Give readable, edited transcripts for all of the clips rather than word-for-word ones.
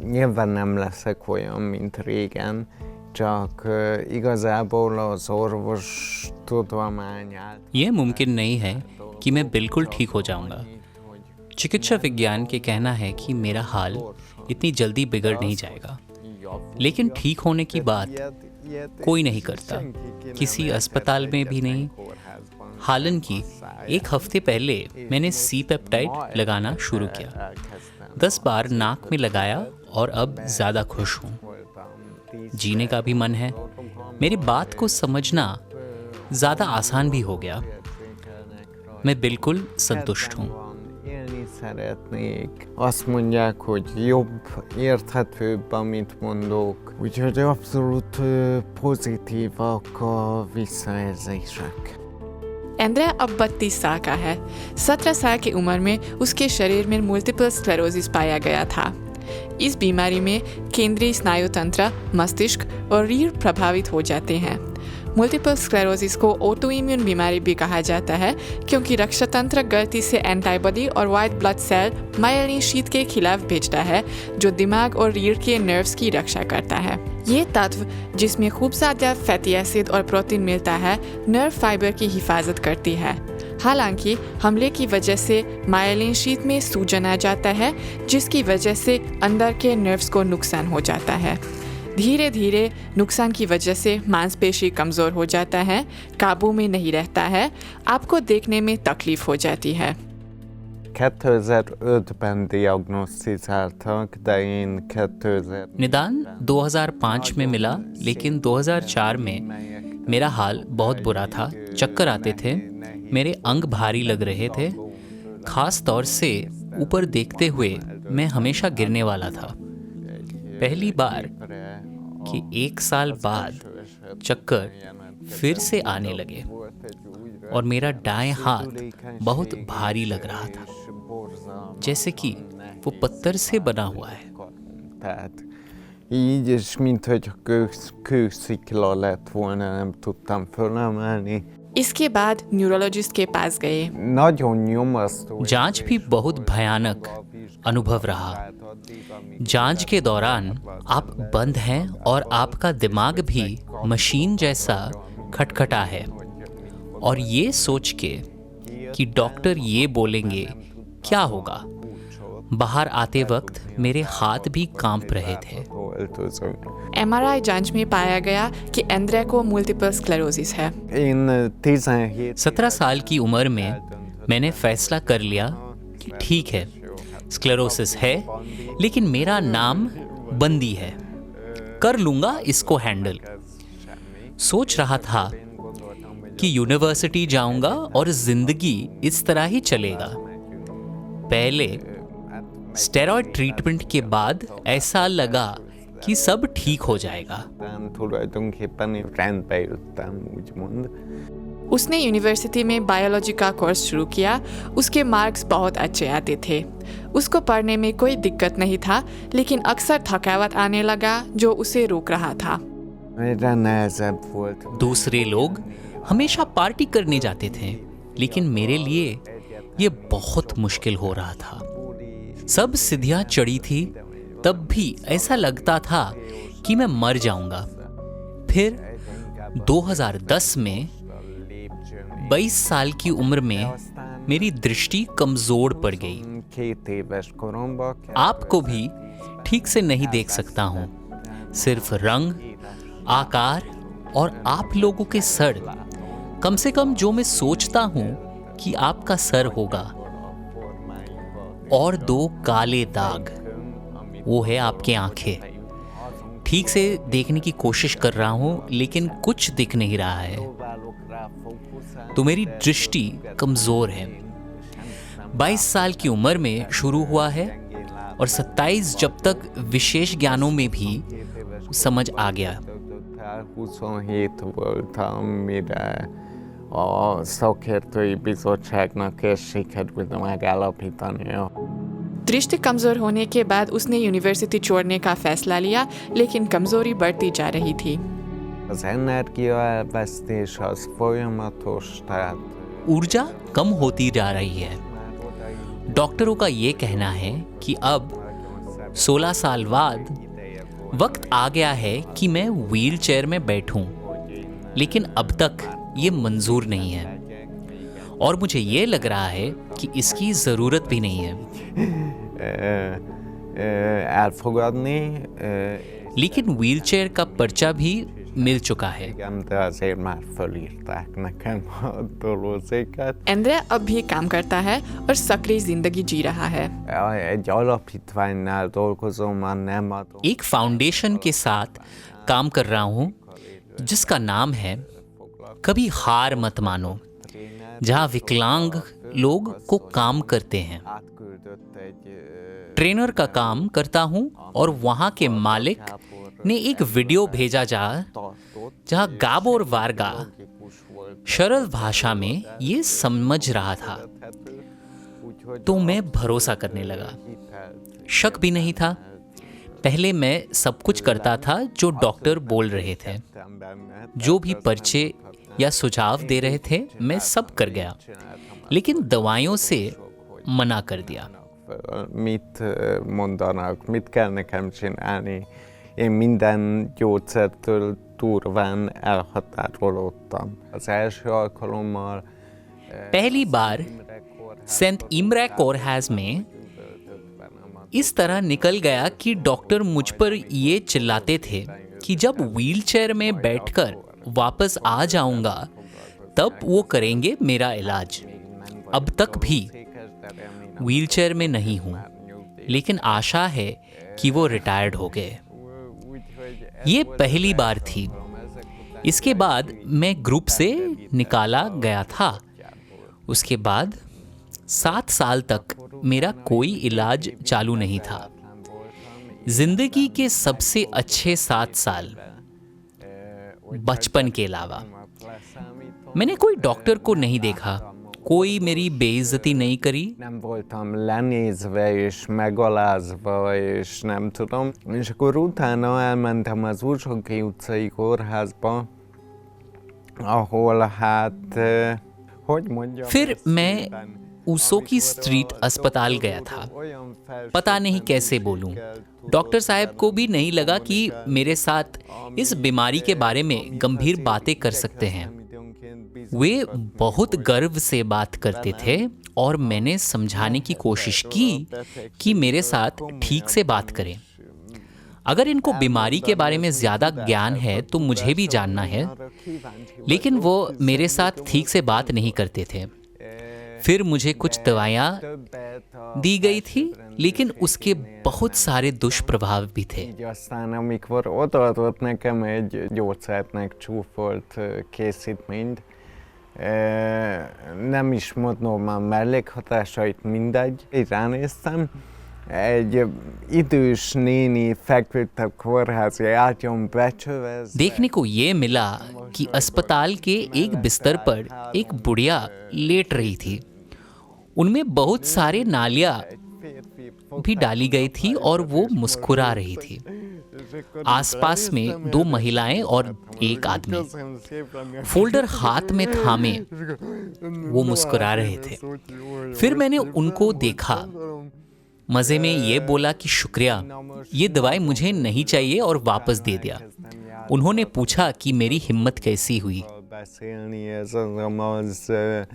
Nyilván nem leszek olyan, mint régen, csak igazából az orvostudomány által यह मुमकिन नहीं है कि मैं बिल्कुल ठीक हो जाऊंगा। चिकित्सा विज्ञान के कहना है कि मेरा हाल इतनी जल्दी बिगड़ नहीं जाएगा, लेकिन ठीक होने की बात कोई नहीं करता, किसी अस्पताल में भी नहीं। हालांकि एक हफ्ते पहले मैंने सी पेप्टाइड लगाना शुरू किया, 10 बार नाक में लगाया और अब ज़्यादा खुश हूँ। जीने का भी मन है। मेरी बात को समझना ज़्यादा आसान भी हो गया। मैं बिल्कुल संतुष्ट हूँ। Élni szeretnék. Azt mondják, hogy jobb, érthetőbb, amit mondok. Úgyhogy abszolút pozitívak a visszajelzések. Andrea अब 32 साल का है। 17 साल की उम्र में उसके शरीर में मल्टीपल स्क्लेरोसिस पाया गया था। इस बीमारी में केंद्रीय स्नायु तंत्र, मस्तिष्क और रीढ़ प्रभावित हो जाते हैं। मल्टीपल स्क्लेरोसिस को ऑटोइम्यून बीमारी भी कहा जाता है, क्योंकि रक्षा तंत्र गलती से एंटीबॉडी और white blood cell myelin sheath के खिलाफ भेजता है, जो दिमाग और रीढ़ के नर्व्स की रक्षा करता है। ये तत्व, जिसमें खूब ज्यादा फैटी एसिड और प्रोटीन मिलता है, नर्व फाइबर की हिफाजत करती है। हालांकि हमले की वजह से मायलिन शीथ में सूजन आ जाता है, जिसकी वजह से अंदर के नर्व्स को नुकसान हो जाता है। धीरे धीरे नुकसान की वजह से मांसपेशी कमज़ोर हो जाता है, काबू में नहीं रहता है, आपको देखने में तकलीफ हो जाती है। 2005-ben diagnosztizáltak, de én 2000... निदान 2005 में मिला, लेकिन 2004 में मेरा हाल बहुत बुरा था। चक्कर आते थे, मेरे अंग भारी लग रहे थे, खास तौर से ऊपर देखते हुए मैं हमेशा गिरने वाला था। पहली बार कि 1 साल बाद चक्कर फिर से आने लगे और मेरा दाएं हाथ बहुत भारी लग रहा था, जैसे कि वो पत्थर से बना हुआ है। Tehát így, és minthogy kőszikla lett volna, nem tudtam fölemelni. इसके बाद न्यूरोलॉजिस्ट के पास गए। Nagyon nyomasztó. जांच भी बहुत भयानक अनुभव रहा। जांच के दौरान आप बंद हैं और आपका दिमाग भी मशीन जैसा खटखटा है, और ये सोच के कि डॉक्टर ये बोलेंगे क्या होगा, बाहर आते वक्त मेरे हाथ भी कांप रहे थे। एमआरआई जांच में पाया गया कि एंड्रिया को मल्टीपल स्क्लेरोसिस है। Én 17 17 साल की उम्र में मैंने फैसला कर लिया कि ठीक है, स्क्लेरोसिस है, लेकिन मेरा नाम बंदी है, कर लूँगा इसको हैंडल। सोच रहा था कि यूनिवर्सिटी जाऊँगा और ज़िंदगी इस तरह ही चलेगा। पहले स्टेरॉयड ट्रीटमेंट के बाद ऐसा लगा कि सब ठीक हो जाएगा। tulajdonképpen én rendbe jöttem, úgymond. उसने यूनिवर्सिटी में बायोलॉजी का कोर्स शुरू किया। उसके मार्क्स बहुत अच्छे आते थे, उसको पढ़ने में कोई दिक्कत नहीं था, लेकिन अक्सर थकावट आने लगा जो उसे रोक रहा था। Egyre nehezebb volt. दूसरे लोग हमेशा पार्टी करने जाते थे, लेकिन मेरे लिए ये बहुत मुश्किल हो रहा था। सब सीढ़ियाँ चढ़ी थी, तब भी ऐसा लगता था कि मैं मर जाऊंगा। फिर 2010 में 22 साल की उम्र में मेरी दृष्टि कमजोर पड़ गई। 2 éves koromban आपको भी ठीक से नहीं देख सकता हूँ, सिर्फ रंग, आकार और आप लोगों के सर। कम से कम जो मैं सोचता हूँ कि आपका सर होगा, और 2 काले दाग, वो है आपकी आंखें। ठीक से देखने की कोशिश कर रहा हूँ, लेकिन कुछ दिख नहीं रहा है, तो मेरी दृष्टि कमज़ोर है। 22 साल की उम्र में शुरू हुआ है और 27 जब तक विशेष ज्ञानों में भी समझ आ गया। 27 voltam, mire a szakértői bizottságnak ezt sikerült megállapítania. दृष्टि कमजोर होने के बाद उसने यूनिवर्सिटी छोड़ने का फैसला लिया, लेकिन कमजोरी बढ़ती जा रही थी। Az energiaelvesztés az folyamatos, tehát ऊर्जा कम होती जा रही है। डॉक्टरों का ये कहना है कि अब 16 साल बाद वक्त आ गया है कि मैं व्हील चेयर में बैठूं, लेकिन अब तक ये मंजूर नहीं है और मुझे ये लग रहा है कि इसकी ज़रूरत भी नहीं है। elfogadni. लेकिन व्हील चेयर का पर्चा भी मिल चुका है। Igen, de azért már fölírták nekem a dolózéket. Andrea अब भी काम करता है और सक्रिय जिंदगी जी रहा है। Egy alapítványnál dolgozom, már nem adom. एक फाउंडेशन के साथ काम कर रहा हूँ जिसका नाम है कभी हार मत मानो, जहाँ विकलांग लोग को काम करते हैं। Átküldött egy ट्रेनर का काम करता हूँ और वहाँ के मालिक ने एक वीडियो भेजा जहाँ गाबोर वारगा सरल भाषा में ये समझ रहा था, तो मैं भरोसा करने लगा। शक भी नहीं था। पहले मैं सब कुछ करता था जो डॉक्टर बोल रहे थे, जो भी पर्चे या सुझाव दे रहे थे मैं सब कर गया, लेकिन दवाइयों से मना कर दिया। mit mondanak, mit kell nekem csinálni. Én minden gyógyszertől durván elhatárolódtam. Az első alkalommal पहली बार सेंट इमरे कोरहाज में इस तरह निकल गया कि डॉक्टर मुझ पर ये चिल्लाते थे कि जब व्हीलचेयर में बैठकर वापस आ जाऊंगा तब वो करेंगे मेरा इलाज। अब तक भी व्हीलचेयर में नहीं हूँ, लेकिन आशा है कि वो रिटायर्ड हो गए। ये पहली बार थी। इसके बाद मैं ग्रुप से निकाला गया था। उसके बाद 7 साल तक मेरा कोई इलाज चालू नहीं था। जिंदगी के सबसे अच्छे 7 साल, बचपन के अलावा। मैंने कोई डॉक्टर को नहीं देखा, कोई मेरी बेइज्जती नहीं करी। nem voltam lenézve és megalázva, és nem tudom. És akkor utána elmentem az Uzsoki utcai kórházba, ahol hát, hogy mondjam... फिर मैं ऊसोकी स्ट्रीट अस्पताल गया था। पता नहीं कैसे बोलूं। डॉक्टर साहब को भी नहीं लगा कि मेरे साथ इस बीमारी के बारे में गंभीर बातें कर सकते हैं। वे बहुत गर्व से बात करते थे और मैंने समझाने की कोशिश की कि मेरे साथ ठीक से बात करें। अगर इनको बीमारी के बारे में ज़्यादा ज्ञान है तो मुझे भी जानना है, लेकिन वो मेरे साथ ठीक से बात नहीं करते थे। फिर मुझे कुछ दवाइयाँ दी गई थी, लेकिन उसके बहुत सारे दुष्प्रभाव भी थे। Így aztán, amikor odaadott nekem egy gyógyszertnek csúfolt készítményt, nem is mondom a mellékhatásait, mindegy, így ránéztem, egy idős néni feküdt a kórházi ágyon becsövezve. देखने को ये मिला कि अस्पताल के एक बिस्तर पर एक बुढ़िया लेट रही थी। उनमें बहुत सारे नालियाँ भी डाली गई थी और वो मुस्कुरा रही थी। आसपास में 2 महिलाएं और एक आदमी फोल्डर हाथ में थामे वो मुस्कुरा रहे थे। फिर मैंने उनको देखा, मज़े में ये बोला कि शुक्रिया, ये दवाई मुझे नहीं चाहिए और वापस दे दिया। उन्होंने पूछा कि मेरी हिम्मत कैसी हुई। Beszélni, ez az,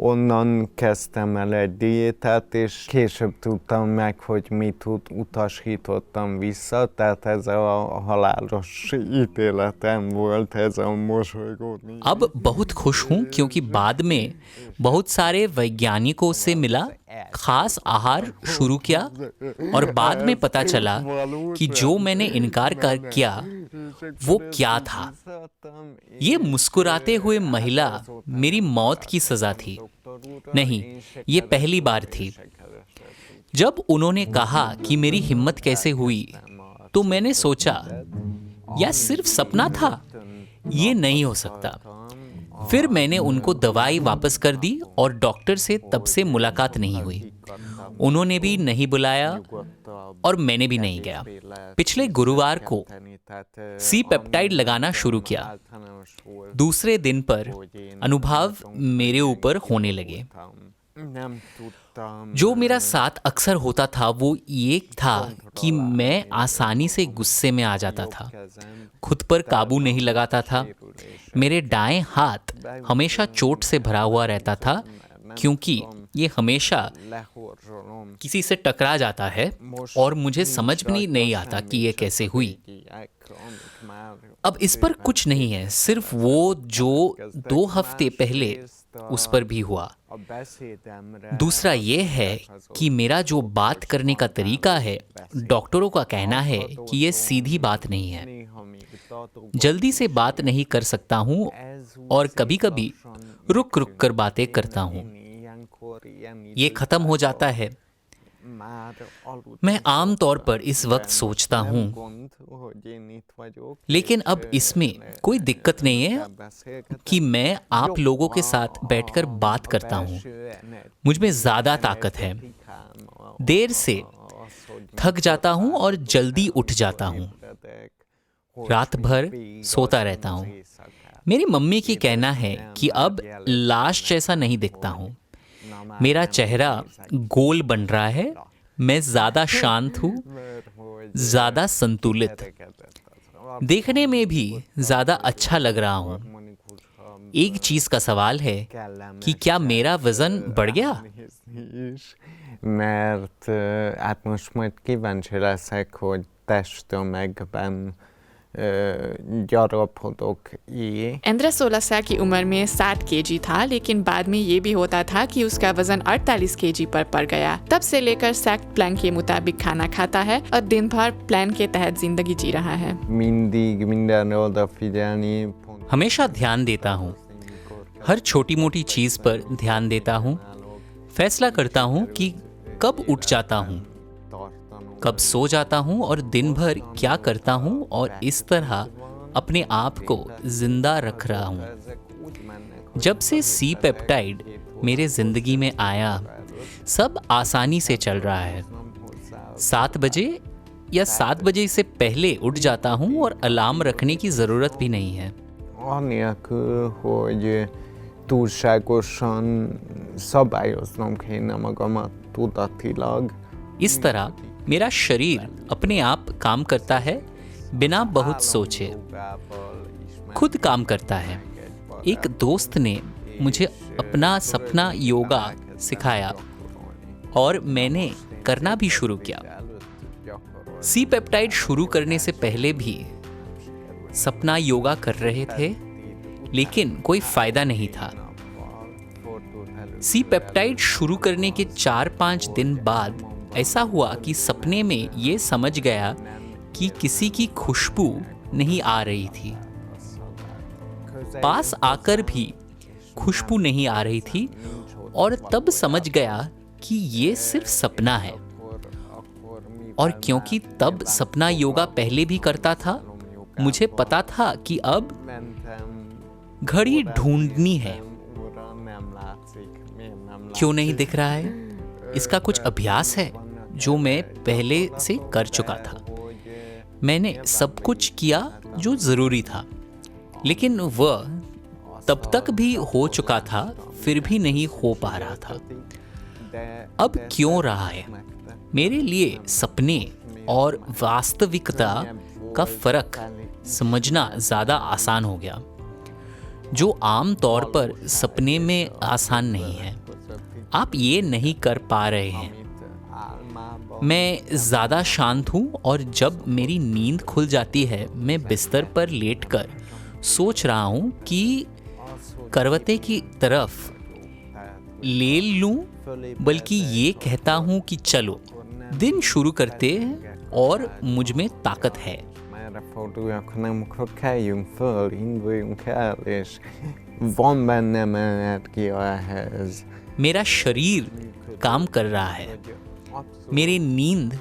onnan kezdtem el egy diétát, és később tudtam meg, hogy mit utasítottam vissza, tehát ez a halálos ítéletem volt, ez a mosolygó. अब बहुत खुश हूँ क्योंकि बाद में बहुत सारे वैज्ञानिकों से मिला, खास आहार शुरू किया और बाद में पता चला कि जो मैंने इनकार कर किया वो क्या था। ये मुस्कुराते हुए महिला मेरी मौत की सजा थी। नहीं, ये पहली बार थी। जब उन्होंने कहा कि मेरी हिम्मत कैसे हुई, तो मैंने सोचा यह सिर्फ सपना था, ये नहीं हो सकता। फिर मैंने उनको दवाई वापस कर दी और डॉक्टर से तब से मुलाकात नहीं हुई। उन्होंने भी नहीं बुलाया और मैंने भी नहीं गया। पिछले गुरुवार को सी पेप्टाइड लगाना शुरू किया। दूसरे दिन पर अनुभव मेरे ऊपर होने लगे। जो मेरा साथ अक्सर होता था वो ये था कि मैं आसानी से गुस्से में आ जाता था, खुद पर काबू नहीं लगाता था। मेरे दाएं हाथ हमेशा चोट से भरा हुआ रहता था क्योंकि ये हमेशा किसी से टकरा जाता है और मुझे समझ में नहीं आता कि ये कैसे हुई। अब इस पर कुछ नहीं है, सिर्फ वो जो 2 हफ्ते पहले उस पर भी हुआ। दूसरा ये है कि मेरा जो बात करने का तरीका है, डॉक्टरों का कहना है कि ये सीधी बात नहीं है। जल्दी से बात नहीं कर सकता हूँ और कभी-कभी रुक कर बातें करता हूँ। ये खत्म हो जाता है। मैं आम तौर पर इस वक्त सोचता हूँ, लेकिन अब इसमें कोई दिक्कत नहीं है कि मैं आप लोगों के साथ बैठकर बात करता हूँ। मुझ में ज़्यादा ताकत है। देर से थक जाता हूँ और जल्दी उठ जाता हूँ। रात भर सोता रहता हूँ। मेरी मम्मी की कहना है कि अब लाश जैसा नहीं दिखता हूँ। मेरा चेहरा गोल बन रहा है। मैं ज़्यादा शांत हूँ, ज़्यादा संतुलित, देखने में भी ज़्यादा अच्छा लग रहा हूँ। एक चीज़ का सवाल है कि क्या मेरा वज़न बढ़ गया? Mert hát most majd kíváncsi leszek, hogy testtömegben gyarapodok ये। एंद्रा 16 साल की उम्र में 60 केजी था, लेकिन बाद में ये भी होता था कि उसका वजन 48 केजी पर पड़ गया। तब से लेकर सख्त प्लान के मुताबिक खाना खाता है और दिन भर प्लान के तहत जिंदगी जी रहा है। Mindig mindenre odafigyelni. हमेशा ध्यान देता हूँ, हर छोटी मोटी चीज़ पर ध्यान देता हूँ। फैसला करता हूँ कि कब उठ जाता हूँ, कब सो जाता हूँ और दिन भर क्या करता हूँ, और इस तरह अपने आप को जिंदा रख रहा हूँ। जब से सी पेप्टाइड मेरे जिंदगी में आया, सब आसानी से चल रहा है। 7 बजे या 7 बजे से पहले उठ जाता हूँ और अलार्म रखने की ज़रूरत भी नहीं है। Anélkül, hogy túlságosan szabályoznom kéne magamat tudatilag. इस तरह मेरा शरीर अपने आप काम करता है बिना बहुत सोचे, खुद काम करता है। एक दोस्त ने मुझे अपना सपना योगा सिखाया और मैंने करना भी शुरू किया। सी पेप्टाइड शुरू करने से पहले भी सपना योगा कर रहे थे, लेकिन कोई फायदा नहीं था। सी पेप्टाइड शुरू करने के 4-5 दिन बाद ऐसा हुआ कि सपने में ये समझ गया कि किसी की खुशबू नहीं आ रही थी। पास आकर भी खुशबू नहीं आ रही थी और तब समझ गया कि ये सिर्फ सपना है। और क्योंकि तब सपना योगा पहले भी करता था, मुझे पता था कि अब घड़ी ढूंढनी है। क्यों नहीं दिख रहा है? इसका कुछ अभ्यास है जो मैं पहले से कर चुका था। मैंने सब कुछ किया जो ज़रूरी था, लेकिन वह तब तक भी हो चुका था, फिर भी नहीं हो पा रहा था। अब क्यों रहा है? मेरे लिए सपने और वास्तविकता का फ़र्क समझना ज़्यादा आसान हो गया, जो आम तौर पर सपने में आसान नहीं है। आप ये नहीं कर पा रहे हैं। मैं ज़्यादा शांत हूँ और जब मेरी नींद खुल जाती है, मैं बिस्तर पर लेटकर सोच रहा हूँ कि करवते की तरफ ले लूँ, बल्कि ये कहता हूँ कि चलो दिन शुरू करते हैं और मुझ में ताकत है। Merre forduljak, hanem akkor keljünk föl, induljunk el, és van bennem energia ehhez. मेरा शरीर काम कर रहा है, मेरी नींद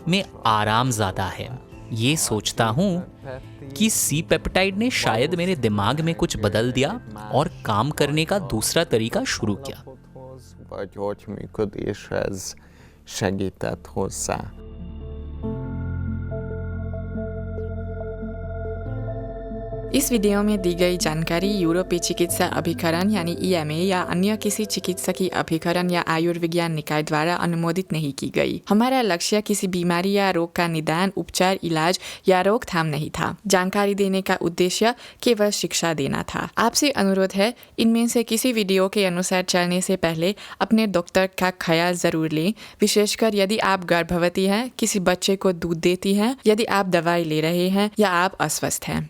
में आराम ज़्यादा है। ये सोचता हूँ कि सी पेप्टाइड ने शायद मेरे दिमाग में कुछ बदल दिया और काम करने का दूसरा तरीका शुरू किया। Vagy hogy működéshez segített hozzá. इस वीडियो में दी गई जानकारी यूरोपीय चिकित्सा अभिकरण यानी EMA या अन्य किसी चिकित्सकीय अभिकरण या आयुर्विज्ञान निकाय द्वारा अनुमोदित नहीं की गई। हमारा लक्ष्य किसी बीमारी या रोग का निदान, उपचार, इलाज या रोकथाम नहीं था। जानकारी देने का उद्देश्य केवल शिक्षा देना था। आपसे अनुरोध है, इनमें से किसी वीडियो के अनुसार चलने से पहले अपने डॉक्टर का ख्याल जरूर लें, विशेषकर यदि आप गर्भवती हैं, किसी बच्चे को दूध देती हैं, यदि आप दवाई ले रहे हैं या आप अस्वस्थ हैं।